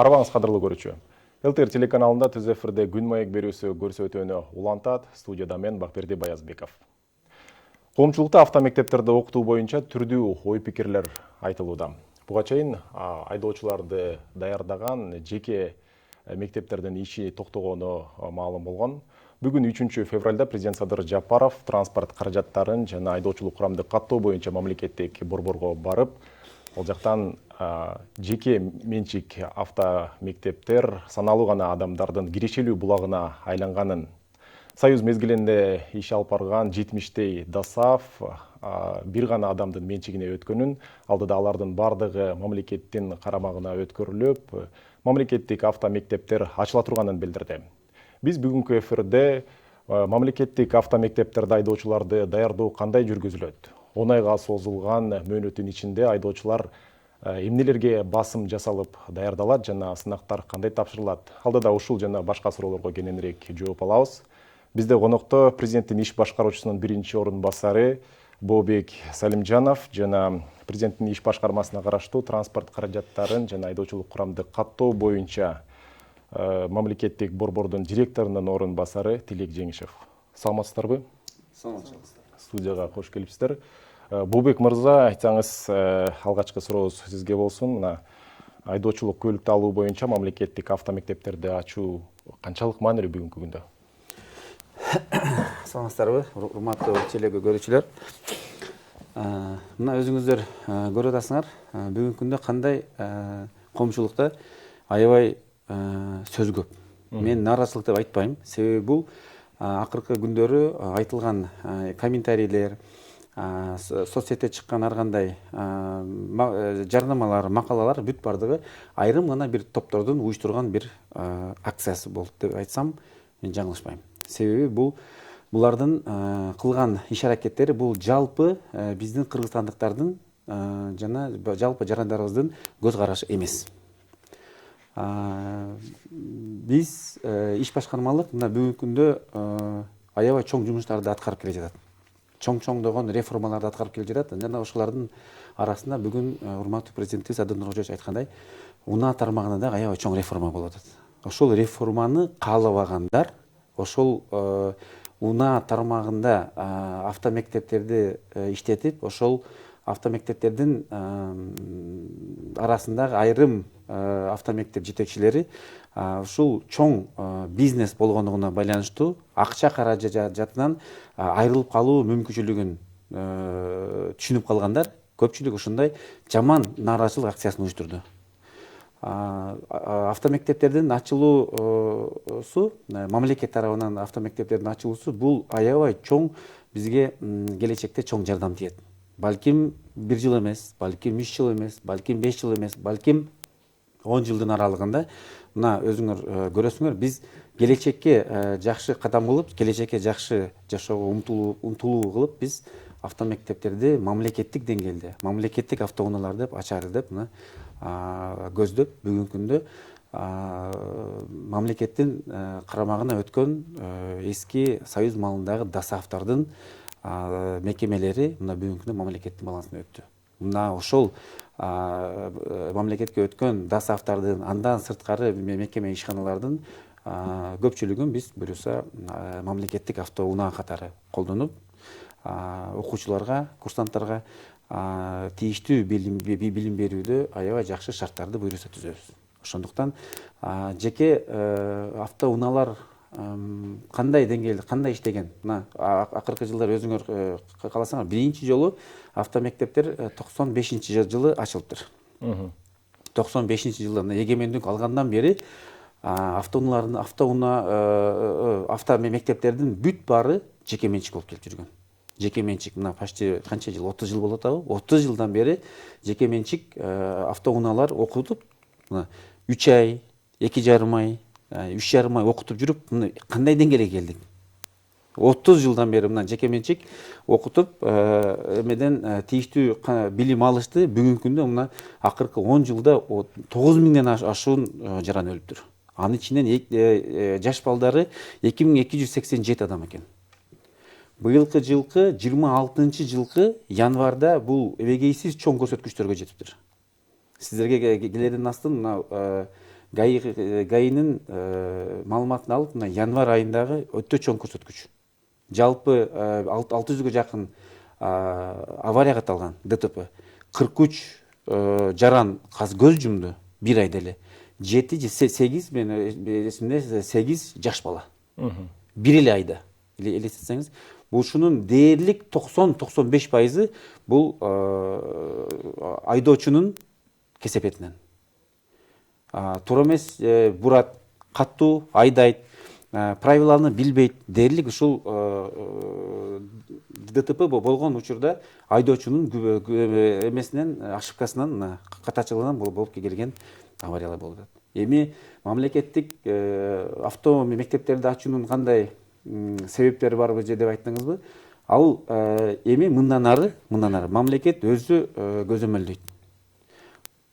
Арабаңыз кадырлуу көрүүчү. ЛТР телеканалында түз эфирде күн маек берүүсү көрсөтүүнү улантат. Студияда мен Бакберди Баязбеков. Коомчулукта автомектептерде окутуу боюнча түрдүү ой пикирлер айтылууда. Буга чейин айдоочуларды даярдаган жеке мектептердин иши токтогону маалым болгон. Бүгүн 3 февралда президент Садыр Жапаров транспорт каражаттарын жана айдоочулук курамды каттоо боюнча мамлекеттик борборго барып, ал жактан жеке менчик автомектептер саналуу гана адамдардын киришелүү булагына айланганын, Союз мезгилинде иш алып барган 70 ДАСАФ бир гана адамдын менчигине өткөнүн, алдыда алардын бардыгы мамлекеттин карамагына өткөрүлүп, мамлекеттик автомектептер ачыла турганын билдирди. Биз бүгүнкү эфирде мамлекеттик автомектептерде айдоочуларды даярдоо кандай жүргүзүлөт? 10 айга созулган мөөнөттүн ичинде айдоочулар эмнелерге басым жасалып даярдалат жана сынактар кандай тапшырылат? Алдыда ушул жана башка суроолорго кененирээк жооп алабыз. Бизде конокто президенттин иш башкаруучусунун биринчи орун басары Бообек Салимжанов жана президенттин иш башкармасына караштуу транспорт каражаттарын жана айдоочулук курамды каттоо боюнча мамлекеттик борбордун директорунун орун басары Тилек Жеңишев. Саламатсыздарбы? Саламатчылык. Студияга кош келипсиздер. Бообек мырза, айтсаңыз, алгачкы сурообуз сизге болсун. Айдоочулук көлүктү алуу боюнча мамлекеттик автомектептерди ачуу канчалык маанилүү бүгүнкү күндө? Саламатсыздарбы, урматтуу теле көрүүчүлөр. Мына өзүңүздөр көрүп атасыңар, бүгүнкү күндө кандай коомчулукта аябай сөз көп. Мен нааразычылык деп айтпайм. Себеби бул акыркы күндөрү айтылган комментарийлер, соцсетте чыккан ар кандай жарнамалар, макалалар бүт бардыгы айрым гана бир топтордун уюштурган бир акциясы болду деп айтсам, мен жаңылышпайм. Себеби булардын кылган иш аракеттери бул жалпы биздин кыргызстандыктардын жана жалпы жарандарыбыздын көз карашы эмес. Биз иш башкармалык мына бүгүнкү күндө аябай чоң жумуштарды аткарып келе жатат. Чоң-чоңдогон реформаларды аткарып келе жатат. Жана ошолордун арасында бүгүн урматтуу президентибиз Садыр Нуркожоевич айткандай, унаа тармагында да аябай чоң реформа болуп атат. Ошол реформаны каалабагандар, ошол унаа тармагында автомектептерди иштетип, ошол автомектептердин арасындагы айрым автомектеп жетекчилери ушул чоң бизнес болгондугуна байланыштуу акча каражатынан айрылып калуу мүмкүнчүлүгүн түшүнүп калгандар көпчүлүк ушундай жаман нааразычылык акциясын уюштурду. Автомектептердин ачылуусу, мамлекет тарабынан автомектептердин ачылуусу бул аябай чоң бизге келечекте чоң жардам тиет. Балким 1 жыл эмес, балким 3 жыл эмес, балким 5 жыл эмес, балким 10 жылдын аралыгында мына өзүңөр көрөсүңөр, биз келечекке жакшы кадам кылып, келечекке жакшы жашоого умтулуу кылып, биз автомектептерди мамлекеттик деңгээлде, мамлекеттик автоунаалар деп ачары деп мына көздөп бүгүнкү күндө мамлекеттин карамагына өткөн эски Союз малындагы ДАСАФтардын мекемелери мына бүгүнкү күндө мамлекеттин балансына өттү. Мына ошол мамлекетке өткөн ДАСАФтардын андан сырткары мекеме ишканалардын көпчүлүгүн биз буюрса мамлекеттик автоунаа катары колдонуп, окуучуларга, курсанттарга тийиштүү билим берүүдө аябай жакшы шарттарды буюрса түзөбүз. Ошондуктан жеке автоунаалар кандай деңгээлде, кандай иштеген? Мына акыркы жылдар өзүңөр кааласаңар, биринчи жолу автомектептер 95-жылы ачылыптыр. 95-жылда эгемендик алгандан бери автомектептердин бүт баары жеке менчик болуп келип жүргөн. Жеке менчик мына почти канча жыл, 30 жыл болуп атабы? 30 жылдан бери жеке менчик автоунаалар окутуп, мына 3 ай, 2,5 ай, 3,5 ай окутуп жүрүп, кандай деңгээлге келдик? 30 жылдан бери мына жеке менчик окутуп, эмеден тийиштүү билим алышты. Бүгүнкү күндө мына акыркы 10 жылда 9000ден ашуун жаран өлүптүр. Анын ичинен жаш балдары 2287 адам экен. Быйылкы жылкы 26-жылкы январда бул эбегейсиз чоң көрсөткүчтөргө жетиптир. Сиздерге келерден астын ГАИнин маалыматын алып, мына январь айындагы өтө чоң көрсөткүч. Жалпы 600-гө жакын авария катталган ДТП. 43 жаран көз жумду бир айда эле. 7-8 мен эсимде 8 жаш бала. Бир эле айда. Элестетсеңиз, бул ушунун дээрлик 90-95% бул айдоочунун кесепетинен. Туура эмес, бурат, каттуу айдайт, правиланы билбейт. Дээрлик ушул ДТП болгон учурда айдоочунун эмесинен, ошибкасынан, катачылыгынан болуп келген авариялар болуп атат. Эми мамлекеттик авто мектептерди ачуунун кандай себептери барбы же деп айттыңызбы? Ал эми мындан ары мамлекет өзү көзөмөлдөйт.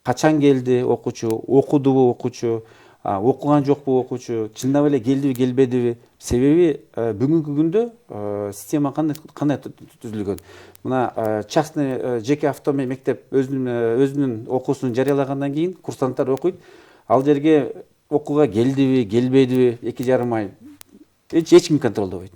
Качан келди окуучу, окудубу окуучу, окуган жокпу окуучу, чындап эле келдиби келбедиби? Себеби бүгүнкү күндө система кандай түзүлгөн? Мына частный жеке авто мектеп өзүнүн окуусун жарыялагандан кийин курсанттар окуйт. Ал жерге окууга келдиби, келбедиби 2,5 ай эч ким контролдобойт.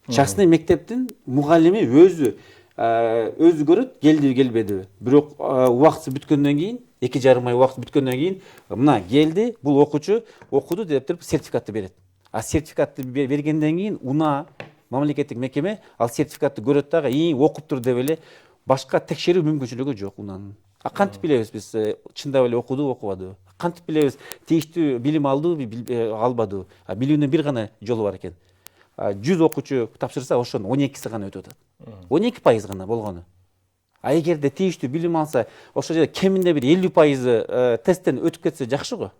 Частный мектептин мугалими өзү көрөт, келдиби, келбедиби. Бирок убакыты бүткөндөн кийин, 2,5 ай убакыт бүткөндөн кийин, мына келди, бул окуучу окуду деп туруп сертификатты берет. Сертификатты бергенден кийин унаа мамлекеттик мекеме ал сертификатты көрөт дагы, окуптур деп эле башка текшерүү мүмкүнчүлүгү жок унанын. Кантип билебиз биз чындап эле окуду, окубадыбы? Кантип билебиз тийиштүү билим алдыбы, албадыбы? Билүүнүн бир гана жолу бар экен. 100 окуучу тапшырса, ошонун 12си гана өтүп атат. 12% гана болгону. Эгерде тийиштүү билим алса, ошол жерде кеминде бир 50% тесттен өтүп кетсе жакшы го.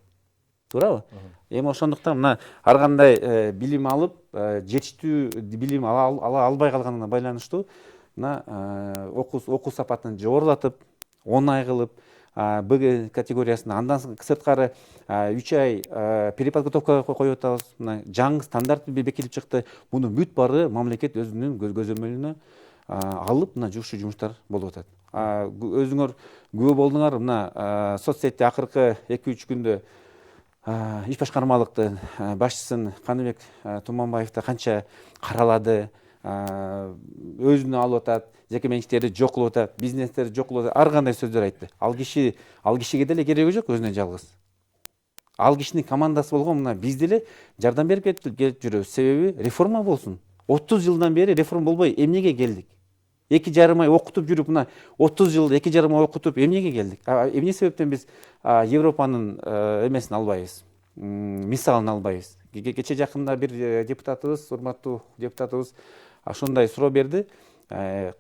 Туурабы? Эми ошондуктан мына ар кандай билим алып, жетиштүү билим ала албай калганына байланыштуу мына окуу сапатын жогорулатып, 10 ай кылып, Б категориясына, андан сырткары 3 ай переподготовкага коюп атабыз. Мына жаңы стандарт бекитилип чыкты. Мунун бүт баары мамлекет өзүнүн көзөмөлүнө алып, мына жугуштуу жумуштар болуп атат. Өзүңөр күбө болдуңар, мына соцсетте акыркы 2-3 күндө иш башкармалыктын башчысын Каныбек Туманбаевди канча каралады, өзүнө алып атат, жеке менчиктери жок кылып атат, бизнестер жок кылып атат, ар кандай сөздөр айтты. Ал кишиге деле кереги жок өзүнө жалгыз. Ал кишинин командасы болгон мына биз деле жардам берип келип жүрөбүз. Себеби реформа болсун. 30 жылдан бери реформа болбой эмнеге келдик? 2,5 ай окутуп жүрүп, мына 30 жыл 2,5 ай окутуп эмнеге келдик? Эмне себептен биз Европанын эмесин албайбыз? Мисалын албайбыз. Кече жакында бир депутатыбыз, урматтуу депутатыбыз ошондой суроо берди.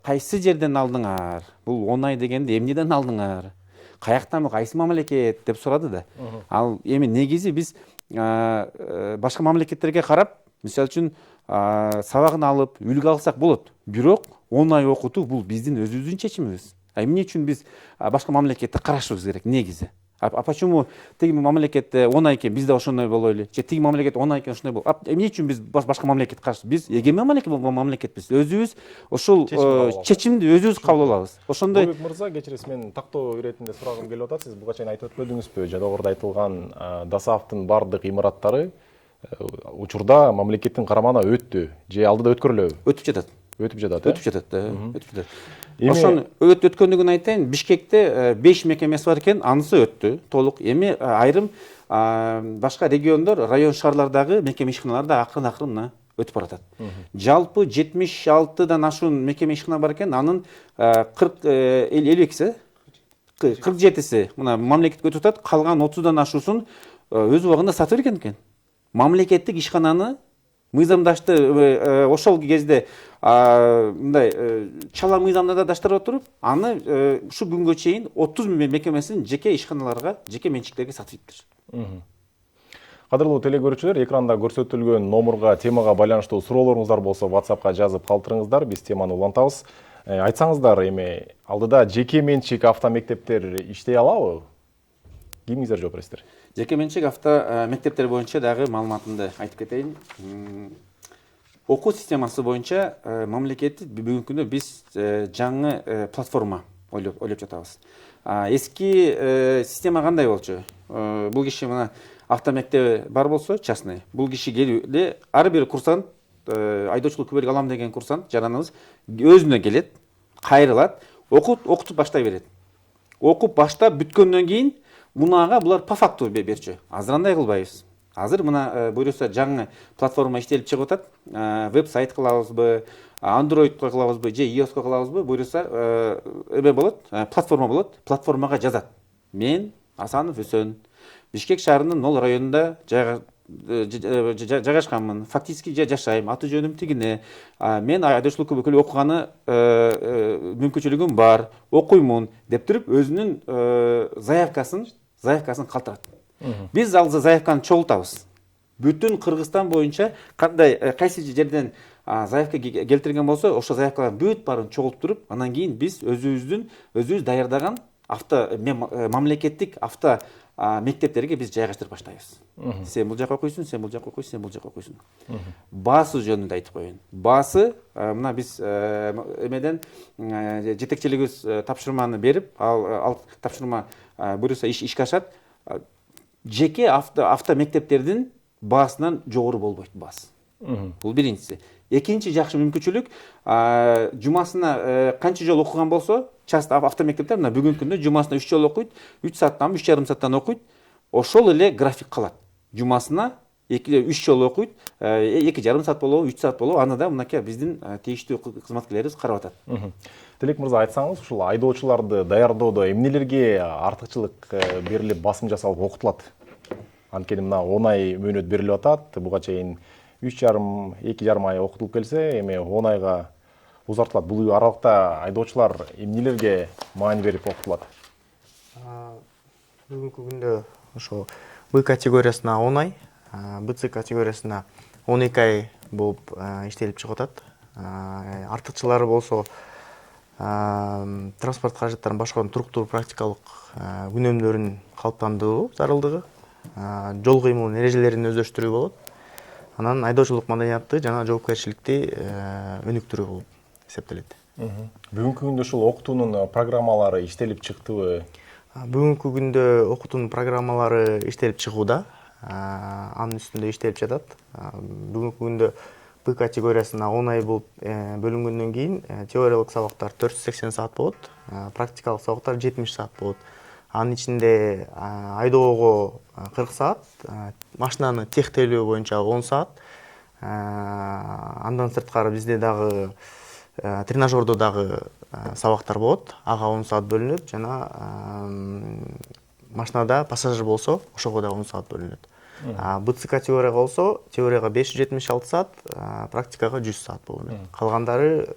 Кайсы жерден алдыңар? Бул 10 ай дегенди эмнеден алдыңар? Каяктан, кайсы мамлекет деп сурады да. Ал эми негизи биз башка мамлекеттерге карап, мисалы үчүн сабагын алып, үлгү алсак болот. Бирок 10 ай окутуу бул биздин өзүбүздүн чечимибиз. Эмне үчүн биз башка мамлекетти карашыбыз керек негизи? Почему тиги мамлекетте 10 ай экен, бизде ошондой болойлу? Же тиги мамлекет 10 ай экен, ошондой болот. Эмне үчүн биз башка мамлекетти карашыбыз? Биз эгемен мамлекетпиз. Өзүбүз ошол чечимди өзүбүз кабыл алабыз. Ошондой мырза, кечиресиз, мен тактоо иретинде сурагым келип атат. Сиз буга чейин айтып өтпөдүңүзбү? Жогоруда айтылган ДАСАФтын бардык имараттары учурда мамлекеттин карамагына өттү же алдыда өткөрүлөбү? Өтүп жатат. Өтүп жатат. Ошону өткөндүгүн айтайын. Бишкекте 5 мекемеси бар экен, анысы өттү толук. Эми айрым башка региондор, район шаарлардагы мекеме ишканалар да акырын мына өтүп баратат. Жалпы 76дан ашуун мекеме ишкана бар экен, анын 52си 47си мына мамлекетке өтүп атат, калган 30дан ашуусун өз убагында сатып берген экен. Мамлекеттик ишкананы мыйзамдашты ошол кезде мындай чала мыйзамда даштырып отуруп, аны ушу күнгө чейин 30 мекемесин жеке ишканаларга, жеке менчиктерге сатып ийиптир. Кадырлуу телекөрүүчүлөр, экранда көрсөтүлгөн номурга темага байланыштуу суроолоруңуздар болсо WhatsAppка жазып калтырыңыздар, биз теманы улантабыз. Айтсаңыздар, эми алдыда жеке менчик автомектептер иштей алабы? Кимиңиздер жооп бересиздер? Жеке менчик автомектептер боюнча дагы маалыматымды айтып кетейин. Окуу системасы боюнча мамлекет бүгүнкү күндө биз жаңы платформа ойлоп жатабыз. Эски система кандай болчу? Бул киши мына автомектеби бар болсо, частный, бул киши келип ар бир курсант айдоочулук күбөлүк алам деген курсант жараныбыз өзүнө келет, кайрылат, окутуп баштай берет. Окуп баштап бүткөндөн кийин мунага булар по факту берчү. Азыр андай кылбайбыз. Азыр мына буюрса жаңы платформа иштелип чыгып атат. Веб-сайт кылабызбы, Android'га кылабызбы, же iOS'га кылабызбы, буюрса эме болот, платформа болот. Платформага жазат. Мен Асанов Үсөн, Бишкек шаарынын Нол районунда жайгашканмын. Фактически жашайм, аты жөнүм тигине. Мен айдоочулук күбөлүк окуганы мүмкүнчүлүгүм бар, окуймун деп туруп өзүнүн заявкасын калтырат. Биз ал заявканы чогултабыз. Бүтүн Кыргызстан боюнча кандай кайсы жерден заявка келтирген болсо, ошо заявкалардын бүт баарын чогултуп, анан кийин биз өзүбүз даярдаган мамлекеттик авто мектептерге биз жайгаштырып баштайбыз. Сен бул жака окуйсуң, сен бул жака окуйсуң, сен бул жака окуйсуң. Баасы жөнүндө айтып коеюн. Баасы мына биз эмеден жетекчилигибиз тапшырманы берип, ал тапшырма буюрса ишке ашат. Жеке авто мектептердин баасынан жогору болбойт баасы. Бул биринчиси. Экинчи жакшы мүмкүнчүлүк, жумасына канча жол окуган болсо, часто автомектептер мына бүгүнкү күндө жумасына 3 жол окуйт, 3 сааттан 3,5 сааттан окуйт. Ошол эле график калат. Жумасына 3 жол окуйт, 2,5 саат болобу, 3 саат болобу, аны да мынакей биздин тийиштүү кызматкерлерибиз карап атат. Тилек мырза, айтсаңыз, ушул айдоочуларды даярдоодо эмнелерге артыкчылык берилип, басым жасалып окутулат? Анткени мына 10 ай мөөнөт берилип атат, буга чейин 3,5-2,5 ай окутулуп келсе, эми 10 айга узартылат. Бул аралыкта айдоочулар эмнелерге маани берип окутулат? Бүгүнкү күндө ошо Б категориясына 10 ай, БЦ категориясына 12 ай болуп иштелип чыгып атат. Артыкчылары болсо транспорт каражаттарын башкарууну туруктуу практикалык күнөмдөрүн калыптандыруу зарылдыгы, жол кыймылынын эрежелерин өздөштүрүү болот. Анан айдоочулук маданияты жана жоопкерчиликти өнүктүрүү болуп эсептелет. Бүгүнкү күндө ушул окутуунун программалары иштелип чыктыбы? Бүгүнкү күндө окутуунун программалары иштелип чыгууда, анын үстүндө иштелип жатат. Бүгүнкү күндө Б категориясына 10 ай болуп бөлүнгөндөн кийин теориялык сабактар 480 саат болот, практикалык сабактар 70 саат болот. Анын ичинде айдоого 40 саат, машинаны техтелөө боюнча 10 саат. Андан сырткары бизде дагы тренажердо дагы сабактар болот. Ага 10 саат бөлүнөт жана машинада пассажир болсо, ошого да 10 саат бөлүнөт. БЦ категорияга болсо, теорияга 576 саат, практикага 100 саат бөлүнөт. Калгандары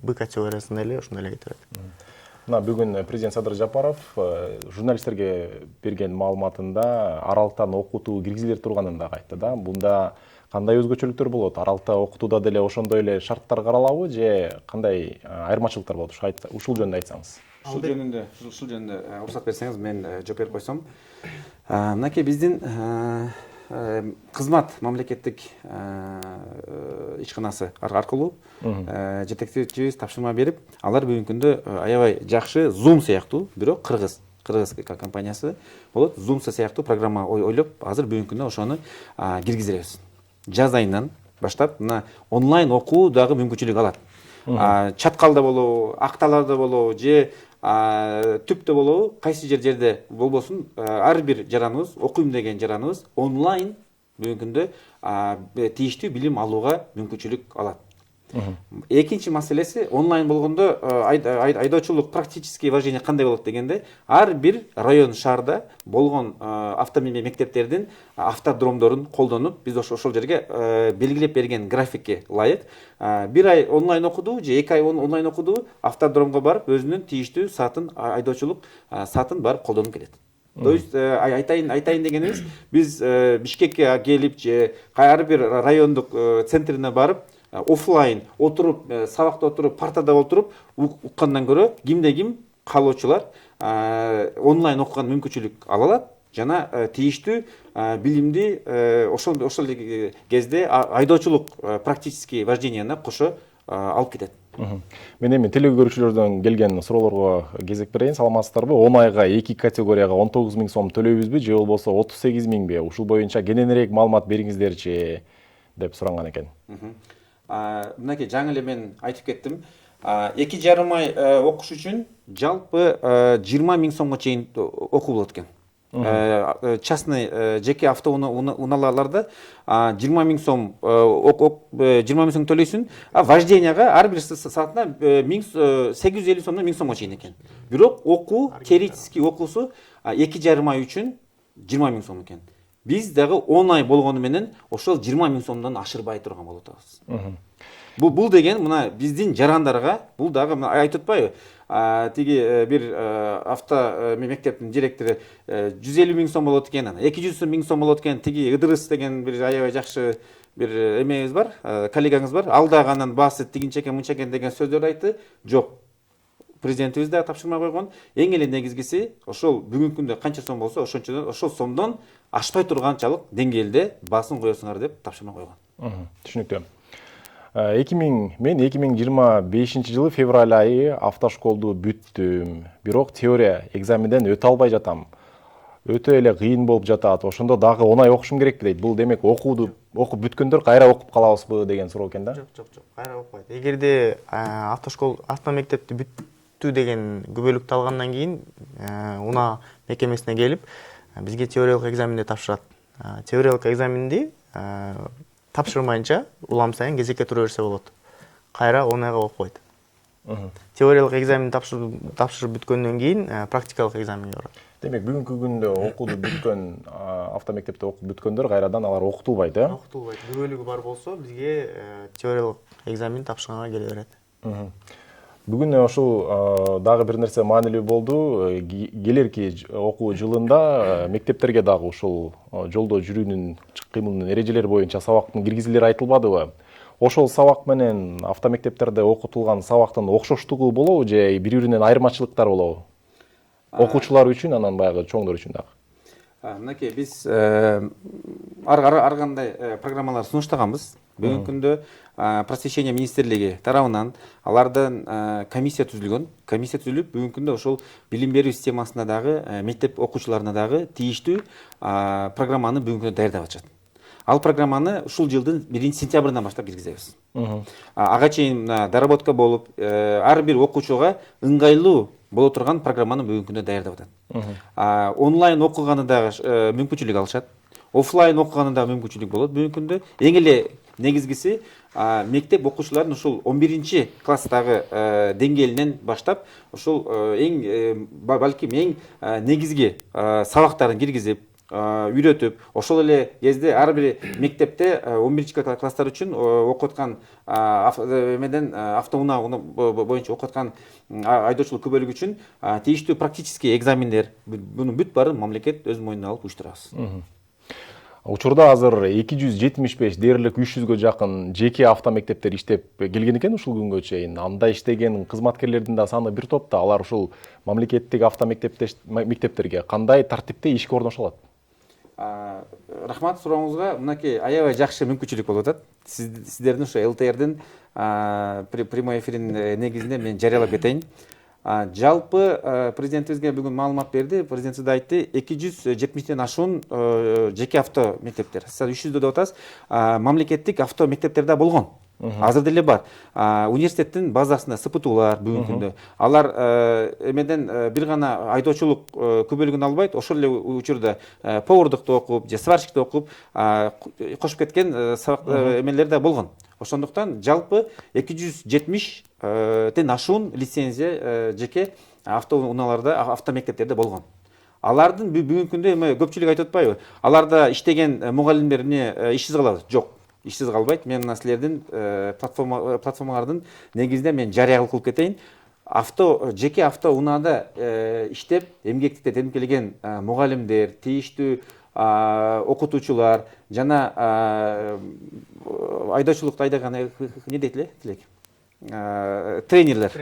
Б категориясында эле ошондой эле кетип атат. Мына бүгүн президент Садыр Жапаров журналисттерге берген маалыматында аралыктан окутуу киргизиле турганын дагы айтты да. Бунда кандай өзгөчөлүктөр болот? Аралыкта окутууда деле ошондой эле шарттар каралабы же кандай айырмачылыктар болот? Ушул жөнүндө айтсаңыз. Ушул жөнүндө уруксат берсеңиз мен жооп берип койсом. Мынакей биздин кызмат мамлекеттик ишканасы аркылуу жетекчибиз тапшырма берип, алар бүгүнкү күндө аябай жакшы Zoom сыяктуу, бирок кыргыз компаниясы болот. Zoom сыяктуу программа ойлоп, азыр бүгүнкү күндө ошону киргизебиз. Жаз айынан баштап мына онлайн окуу дагы мүмкүнчүлүк алат. Чаткалда болобу, Акталарда болобу же түптө болобу, кайсы жерде болбосун, ар бир жараныбыз, окуйм деген жараныбыз онлайн бүгүнкү күндө тийиштүү билим алууга мүмкүнчүлүк алат. Экинчи маселеси, онлайн болгондо айдоочулук практический вождение кандай болот дегенде, ар бир район шаарда болгон автомектептердин автодромдорун колдонуп, биз ошол жерге белгилеп берген графикке ылайык бир ай онлайн окуду же 2 ай онлайн окуду, автодромго барып өзүнүн тийиштүү саатын, айдоочулук саатын барып колдонуп келет. То есть айтайын дегенибиз, биз Бишкекке келип же ар бир райондук центрине барып офлайн отуруп, сабакта отуруп, партада отуруп уккандан көрө кимде ким каалоочулар онлайн окуган мүмкүнчүлүк ала алат жана тийиштүү билимди ошол кезде айдоочулук практический вождениени кошо алып кетет. Мен эми телекөрүүчүлөрдөн келген суроолорго кезек берейин. Саламатсыздарбы? 10 айга 2 категорияга 19 000 сом төлөйбүзбү же болбосо 38 000би? Ушул боюнча кененирээк маалымат бериңиздерчи деп суранган экен. Мынакей жаңы эле мен айтып кеттим. 2,5 ай окуш үчүн жалпы 20 000 сомго чейин окуу болот экен. Частный жеке автоунааларда 20 000 сом 20 000 сом төлөйсүң, вожденияга ар бир саатына 850 сомдон 1000 сомго чейин экен. Бирок окуу, теоретический окуусу 2,5 ай үчүн 20 000 сом экен. Биз дагы 10 ай болгону менен ошол 20 000 сомдон ашырбай турган болуп атабыз. Бул деген мына биздин жарандарга, бул дагы айтып атпайбы? Тиги бир авто мектептин директору 150 000 сом болот экен, 200 000 сом болот экен. Тиги Ыдырыс деген бир аябай жакшы бир эмебиз бар, коллегаңыз бар. Ал дагы анан баасы тигинче экен, мынча экен деген сөздөр айтты. Жок. Президентибиз дагы тапшырма койгон. Эң эле негизгиси ошол бүгүнкү күндө канча сом болсо, ошол сомдон ашпай турганчалык деңгээлде баасын коесуңар деп тапшырма койгон. Түшүнүктүү. Мен 2025 жылы февраль айы автошколду бүттүм. Бирок теория экзаменден өтө албай жатам. Өтө эле кыйын болуп жатат. Ошондо дагы 10 ай окушум керекпи дейт. Бул демек окуп бүткөндөр кайра окуп калабызбы деген суроо экен да? Жок, кайра окубайт. Эгерде автомектепти бүттү деген күбөлүктү алгандан кийин унаа мекемесине келип бизге теориялык экзаменди тапшырат. Теориялык экзаменди тапшырмайынча улам сайын кезекке тура берсе болот. Кайра 10 айга окубайт. Теориялык экзаменди тапшырып бүткөндөн кийин практикалык экзаменге барат. Демек бүгүнкү күндө окууду бүткөн автомектепте окуп бүткөндөр кайрадан алар окутулбайт, э? Окутулбайт. Күбөлүгү бар болсо бизге теориялык экзамен тапшырганга келе берет. Бүгүн ошол дагы бир нерсе маанилүү болду. Келерки окуу жылында мектептерге дагы ушул жолдо жүрүүнүн чык кыймылынын эрежелери боюнча сабактын киргизилери айтылбадыбы? Ошол сабак менен автомектептерде окутулган сабактын окшоштугу болобу же бири-биринен айырмачылыктар болобу? Окуучулар үчүн, анан баягы чоңдор үчүн дагы. Мынакей биз ар кандай программалар сунуштаганбыз. Бүгүнкү күндө Просвещение министрлиги тарабынан алардан комиссия түзүлгөн. Комиссия түзүлүп, бүгүнкү күндө ошол билим берүү системасына дагы, мектеп окуучуларына дагы тийиштүү программаны бүгүнкү күндө даярдап атышат. Ал программаны ушул жылдын 1-сентябрынан баштап киргизебиз. Ага чейин доработка болуп, ар бир окуучуга ыңгайлуу боло турган программаны бүгүнкү күндө даярдап атат. Онлайн окуганы дагы мүмкүнчүлүк алышат. Офлайн окуганы дагы мүмкүнчүлүк болот бүгүнкү күндө. Эң эле негизгиси мектеп окуучуларын ушул 11-класстагы деңгээлинен баштап ушул балким эң негизги сабактарын киргизип, үйрөтүп, ошол эле кезде ар бир мектепте 11-класстар үчүн окуткан автоунаа боюнча окуткан айдоочулук күбөлүгү үчүн тийиштүү практический экзамендер, мунун бүт баарын мамлекет өз мойнуна алып уюштурабыз. Учурда азыр 275 дээрлик 300гө жакын жеке автомектептер иштеп келген экен ушул күнгө чейин. Анда иштеген кызматкерлердин да саны бир топта. Алар ушул мамлекеттик автомектептерге кандай тартипте ишке орношо алат? Рахмат сурооңузга. Мынакей аябай жакшы мүмкүнчүлүк болуп атат. Сиздердин ушу ЛТРдин прямой эфиринин негизинде мен жарыялап кетейин. Жалпы президентибизге бүгүн маалымат берди. Президентибиз айтты, 270ден ашуун жеке авто мектептер. Сиз 300 деп атасыз. Мамлекеттик авто мектептерде болгон. Азыр деле бар. Университеттин базасында СПТУлар бүгүнкү күндө. Алар эмеден бир гана айдоочулук күбөлүгүн албайт, ошол эле учурда повардыкты окуп, же сварщикти окуп, кошуп кеткен эмелер да болгон. Ошондуктан жалпы 270ден ашуун лицензия жеке автоунааларда, автомектептерде болгон. Алардын бүгүнкү күндө эме көпчүлүк айтып атпайбы? Аларда иштеген мугалимдер эмне ишсиз калат? Жок, ишсиз калбайт. Мен мына силердин платформалардын негизинде мен жарыя кылып кетейин. Жеке автоунаада иштеп, эмгектикте темкелеген мугалимдер, тийиштүү окутуучулар жана айдоочулукту айдаган эмне дейт эле? Тренерлер.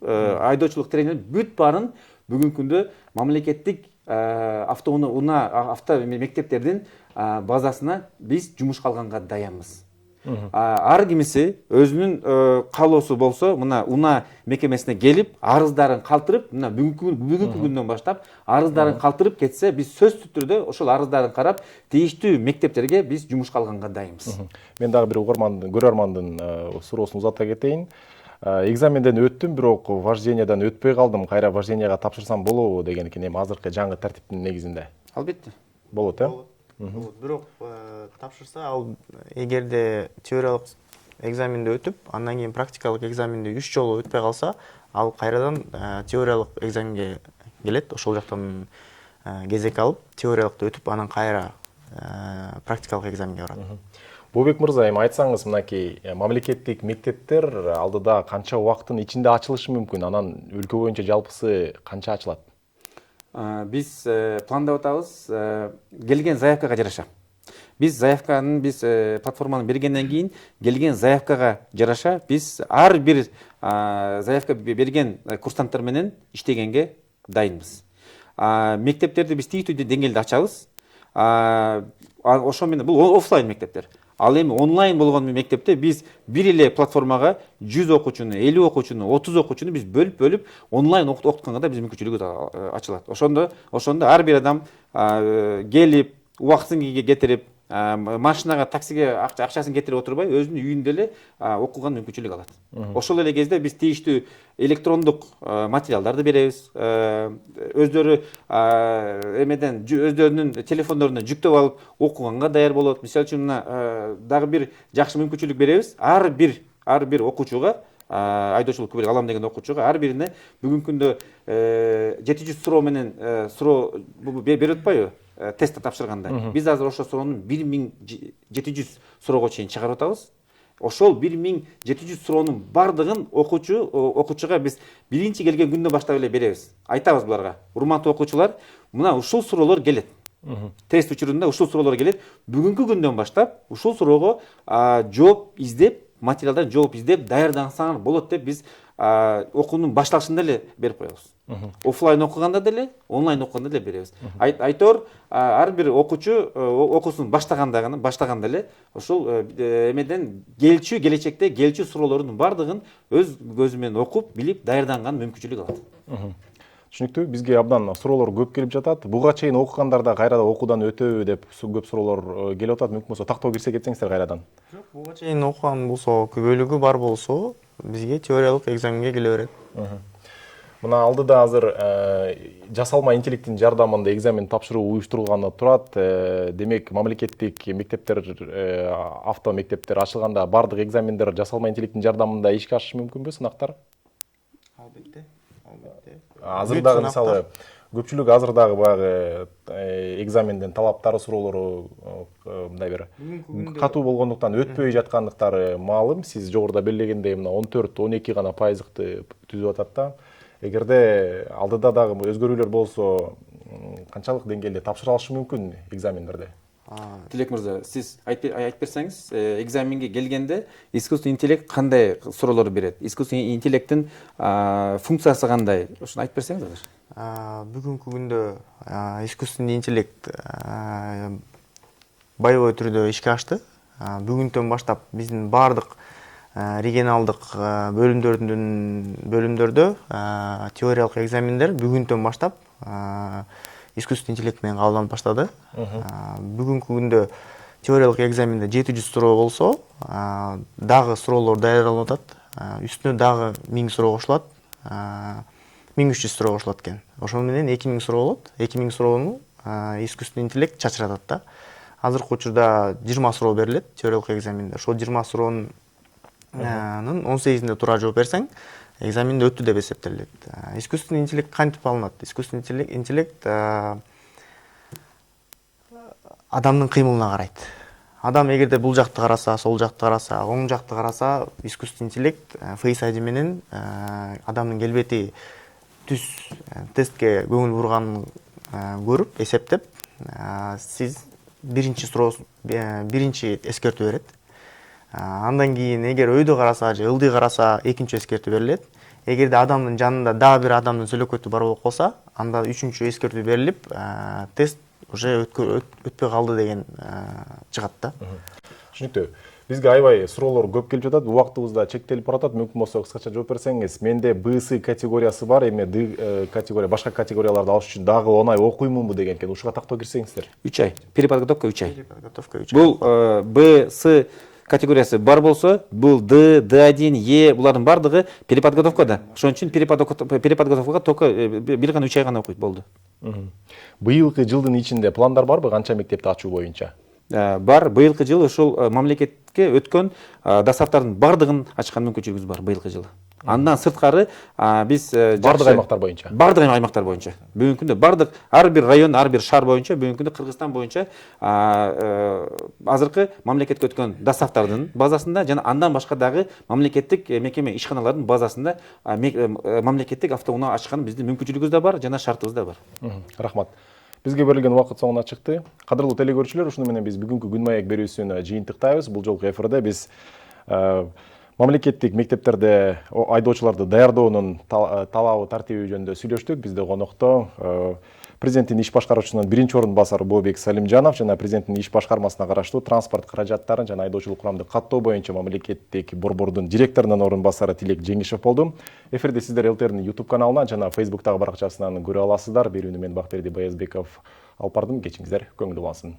Айдоочулук тренерлер бүт баарын бүгүнкү күндө мамлекеттик авто мектептердин базасына биз жумушка алганга даянбыз. Ар кимиси өзүнүн каалоосу болсо мына унаа мекемесине келип арыздарын калтырып, мына бүгүнкү күндөн баштап арыздарын калтырып кетсе, биз сөзсүз түрдө ошол арыздарын карап тийиштүү мектептерге биз жумушка алганга дайынбыз. Мен дагы бир көрөрмандын суроосун узата кетейин. Экзаменден өттүм, бирок вождениядан өтпөй калдым. Кайра вожденияга тапшырсам болобу деген экен, эми азыркы жаңы тартиптин негизинде. Албетте. Болот, э? Бирок тапшырса, ал эгерде теориялык экзаменди өтүп, андан кийин практикалык экзаменди 3 жолу өтпөй калса, ал кайрадан теориялык экзаменге келет. Ошол жактан кезек алып, теориялыкты өтүп, анан кайра практикалык экзаменге барат. Бобек мырза, эми айтсаңыз, мынакей мамлекеттик мектептер алдыда канча убакыттын ичинде ачылышы мүмкүн? Анан өлкө боюнча жалпысы канча ачылат? Биз пландап атабыз келген заявкага жараша. Биз заявканын платформаны бергенден кийин келген заявкага жараша биз ар бир заявка берген курсанттар менен иштегенге дайынбыз. Мектептерди биз тийиштүү деңгээлде ачабыз. Ошо менен бул офлайн мектептер. Ал эми онлайн болгон мектепте биз бир эле платформага 100 окуучуну, 50 окуучуну, 30 окуучуну биз бөлүп онлайн окутканга да биз мүмкүнчүлүгү ачылат. Ошондо ар бир адам келип, убактысын кетирип, машинага, таксиге акчасын кетирип отурбай, өзүнүн үйүндө эле окуган мүмкүнчүлүк алат. Ошол эле кезде биз тийиштүү электрондук материалдарды беребиз. Өздөрү эмеден өздөрүнүн телефондоруна жүктөп алып окуганга даяр болот. Мисалы үчүн дагы бир жакшы мүмкүнчүлүк беребиз. Ар бир окуучуга, айдоочулук күбөлүк алам деген окуучуга ар бирине бүгүнкү күндө 700 суроо менен суроо берип атпайбы? Тест тапшырганда. Биз азыр ошол суроонун 1700 суроого чейин чыгарып атабыз. Ошол 1700 суроонун бардыгын окуучуга биз биринчи келген күндөн баштап эле беребиз. Айтабыз буларга: урматтуу окуучулар, мына ушул суроолор келет. Тест учурунда ушул суроолор келет. Бүгүнкү күндөн баштап ушул суроого жооп издеп, материалдан жооп издеп даярдансаңар болот деп биз окуунун башталышында эле берип коебуз. Офлайн окуганда деле, онлайн окуганда деле беребиз. Айтор ар бир окуучу окуусун баштаганда эле ошол эмеден келечекте келчү суроолордун бардыгын өз көзү менен окуп, билип, даярданган мүмкүнчүлүк алат. Түшүнүктүү. Бизге абдан суроолор көп келип жатат. Буга чейин окугандарда кайрадан окуудан өтөбү деп көп суроолор келип атат. Мүмкүн болсо тактоо кирсе кетсеңиздер кайрадан. Жок, буга чейин окуган болсо, күбөлүгү бар болсо, бизге теориялык экзаменге келе берет. Мына алдыда азыр жасалма интеллекттин жардамында экзамен тапшыруу уюштурулганы турат. Демек, мамлекеттик мектептер, авто мектептер ачылганда бардык экзамендер жасалма интеллекттин жардамында ишке ашышы мүмкүнбү, сынактар? Албетте. Азыр дагы мисалы көпчүлүк азыр дагы баягы экзамендин талаптары, суроолору мындай бир катуу болгондуктан өтпөй жаткандыктары маалым. Сиз жогоруда белгилегендей мына 14-12 гана пайыздыкты түзүп атат да. Эгерде алдыда дагы өзгөрүүлөр болсо, канчалык деңгээлде тапшыра алышы мүмкүн экзамендерди? Тилек мырза, сиз айтып берсеңиз, экзаменге келгенде искусственный интеллект кандай суроолор берет? Искусственный интеллекттин функциясы кандай? Ошону айтып берсеңиз азыр. Бүгүнкү күндө искусственный интеллект боевой түрдө ишке ашты. Бүгүндөн баштап биздин бардык регионалдык бөлүмдөрдө теориялык экзамендер бүгүндөн баштап искусственный интеллект менен кабылданып баштады. Бүгүнкү күндө теориялык экзаменде 700 суроо болсо, дагы суроолор даярдалып атат. Үстүнө дагы 1000 суроо кошулат. 1300 суроо кошулат экен. Ошону менен 2000 суроо болот. 2000 суроону искусственный интеллект чачыратат да. Азыркы учурда 20 суроо берилет теориялык экзаменде. Ошол 20 суроонун 18-inde туура жооп берсең, экзаменди өттү деп эсептелет. Искусственный интеллект кантип алынат? Искусственный интеллект адамдын кыймылына карайт. Адам эгерде бул жакты караса, сол жакты караса, оң жакты караса, искусственный интеллект Face ID менен адамдын келбети түз тестке көңүл бурганын көрүп, эсептеп, сиз биринчи эскертүү берет. Андан кийин эгер өйдө караса же ылдый караса, экинчи эскертүү берилет. Эгерде адамдын жанында дагы бир адамдын сөйлөкөтү бар болуп калса, анда үчүнчү эскертүү берилип, тест уже өтпөй калды деген чыгат да. Түшүнүктүү. Бизге аябай суроолор көп келип жатат. Убактыбыз да чектелип баратат. Мүмкүн болсо кыскача жооп берсеңиз. Менде БС категориясы бар, эми Д категория, башка категорияларды алыш үчүн дагы оңай окуймунбу деген экен. Ушуга тактоо кирсеңиздер. 3 ай. Переподготовка 3 ай. Подготовка Бул Б, С категориясы бар болсо, бул Д, Д1, Е булардын бардыгы переподготовкада. Ошон үчүн переподготовкага только бир гана 3 ай гана окуйт болду. Быйылкы жылдын ичинде пландар барбы канча мектепти ачуу боюнча? Бар, быйылкы жылы ошол мамлекетке өткөн дастартардын бардыгын ачкан мүмкүнчүлүгүбүз бар быйылкы жылы. Андан сырткары биз Бардык аймактар боюнча. Бардык аймактар боюнча. Бүгүнкү күндө бардык ар бир район, ар бир шаар боюнча, бүгүнкү күндө Кыргызстан боюнча азыркы мамлекетке өткөн дастартардын базасында жана андан башка дагы мамлекеттик мекеме ишканалардын базасында мамлекеттик автоунаа ачкан биздин мүмкүнчүлүгүбүз да бар жана шартыбыз да бар. Рахмат. Бизге берилген убакыт соңуна чыкты. Кадырлуу телекөрүүчүлөр, ушуну менен биз бүгүнкү Күн маек берүүсүн жыйынтыктайбыз. Бул жолку эфирде биз мамлекеттик мектептерде айдоочуларды даярдоонун талабы тартиби жөнүндө сүйлөштүк. Бизде конокто президенттин иш башкаруучусунун биринчи орун басары Бообек Салимжанов жана президенттин иш башкармасына караштуу транспорт каражаттарын жана айдоочулук курамды каттоо боюнча мамлекеттик борбордун директорунун орун басары Тилек Жеңишев болду. Эфирди сиздер ЛТРдин YouTube каналынан жана Facebooктагы баракчасынан көрө аласыздар. Берүүнү мен Бакберди Баязбеков алып бардым. Кечиңиздер көңүл улансын.